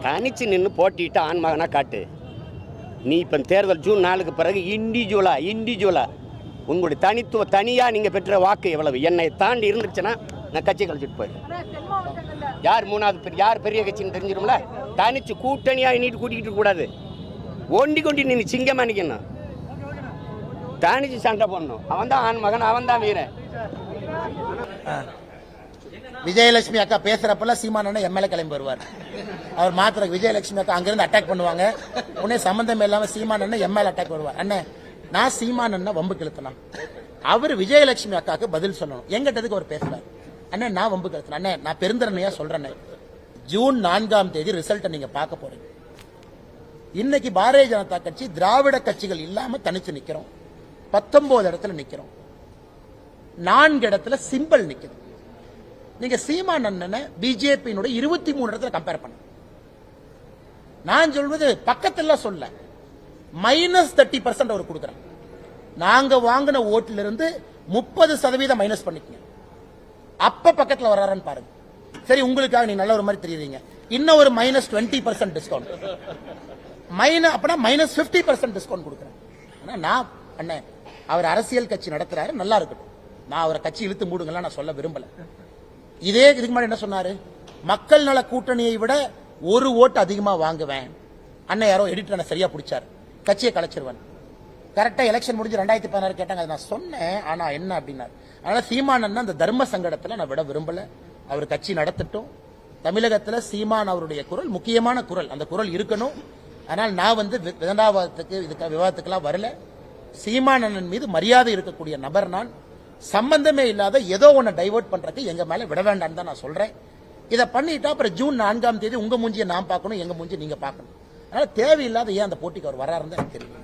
தனிச்சு நின்று போட்டிட்டு ஆண்மகனா காட்டு. நீ இப்போ தேர்தல் ஜூன் 4க்கு பிறகு இண்டிவிஜுவலா உங்களுடைய தனியாக நீங்கள் பெற்ற வாக்கு எவ்வளவு என்னை தாண்டி இருந்துச்சுன்னா நான் கட்சி கழிச்சிட்டு போயிடுறேன். யார் மூணாவது யார் பெரிய கட்சின்னு தெரிஞ்சிடும்ல. தனிச்சு கூட்டணியாக நீட்டு கூட்டிக்கிட்டு கூடாது. ஒண்டி கொண்டி நீ சிங்கமாக நிற்கணும். தனிச்சு சண்டை போடணும். அவன் தான் ஆண்மகன், அவன் தான் வீரன். விஜயலட்சுமி அக்கா பேசுறப்பெல்லாம் சீமான் எம்எல்ஏ கிளம்பி வருவார். அவர் மாத்திர விஜயலட்சுமி அக்கா அங்கிருந்து அட்டாக் பண்ணுவாங்க. உடனே சம்பந்தம் இல்லாம சீமான் எம்எல்ஏ அட்டாக் வருவார். அண்ணே நான் சீமான் வம்பு கிழத்தினா அவர் விஜயலட்சுமி அக்காக்கு பதில் சொல்லணும். எங்கிட்டதுக்கு அவர் பேசுறாரு. அண்ணே நான் வம்பு கிழத்தினா அண்ணே நான் பெருந்தரணையா சொல்றேன். ஜூன் 4ஆம் தேதி ரிசல்ட்டை நீங்க பார்க்க போறீங்க. இன்னைக்கு பாரதிய ஜனதா கட்சி திராவிட கட்சிகள் இல்லாம தனிச்சு நிக்கிறோம். 19 இடத்துல நிக்கிறோம். 4 இடத்துல சிம்பிள் நிக்கிறோம். நீங்க சீமான் அண்ணனை பிஜேபியினுடைய 23 இடத்துல கம்பேர் பண்ண. நான் சொல்வது பக்கத்துல சொல்ல -30% அவர் கொடுக்கிறார். நாங்க வாங்கின ஓட்டுல இருந்து 30% மைனஸ் பண்ணிக்கங்க. அப்ப பக்கத்துல வர்றாருன்னு பாருங்க. சரி உங்களுக்காக நீ நல்ல ஒரு மாதிரி தெரியுறீங்க. இன்னும் ஒரு -20% டிஸ்கவுண்ட் அப்பனா -50% டிஸ்கவுண்ட் கொடுக்குறேன். ஆனா நான் அண்ணன் அவர் அரசியல் கட்சி நடத்துறாரு, நல்லா இருக்கட்டும். நான் அவரை கட்சி இழுத்து மூடுங்கலாம் நான் சொல்ல விரும்பல. இதே இதுக்கு முன்னாடி என்ன சொன்னாரு? மக்கள் நல கூட்டணியை விட ஒரு ஓட்டு அதிகமா வாங்குவேன். அண்ணன் யாரோ எடிட்டர் சரியா பிடிச்சாரு, கட்சியை கலைச்சிருவேன். கரெக்டா எலெக்ஷன் முடிஞ்சு 2016 கேட்டாங்க. அதை நான் சொன்னேன். ஆனா என்ன அப்படின்னாரு. அதனால சீமான் அந்த தர்ம சங்கடத்துல நான் விட விரும்பல. அவர் கட்சி நடத்தட்டும். தமிழகத்துல சீமான் அவருடைய குரல் முக்கியமான குரல், அந்த குரல் இருக்கணும். அதனால நான் விவாதத்துக்கெல்லாம் வரல. சீமான் அண்ணன் மீது மரியாதை இருக்கக்கூடிய நபர் நான். சம்பந்தமே இல்லாத ஏதோ ஒன்னு டைவர்ட் பண்றதுக்கு எங்க மேல விட வேண்டாம் தான் நான் சொல்றேன். இதை பண்ணிட்டா அப்புறம் ஜூன் 4ஆம் தேதி உங்க மூஞ்சியை நான் பார்க்கணும், எங்க மூஞ்சி நீங்க பார்க்கணும். அதனால தேவையில்லாத ஏன் அந்த போட்டிக்கு அவர் வர்றாருன்னு எனக்கு தெரியும்.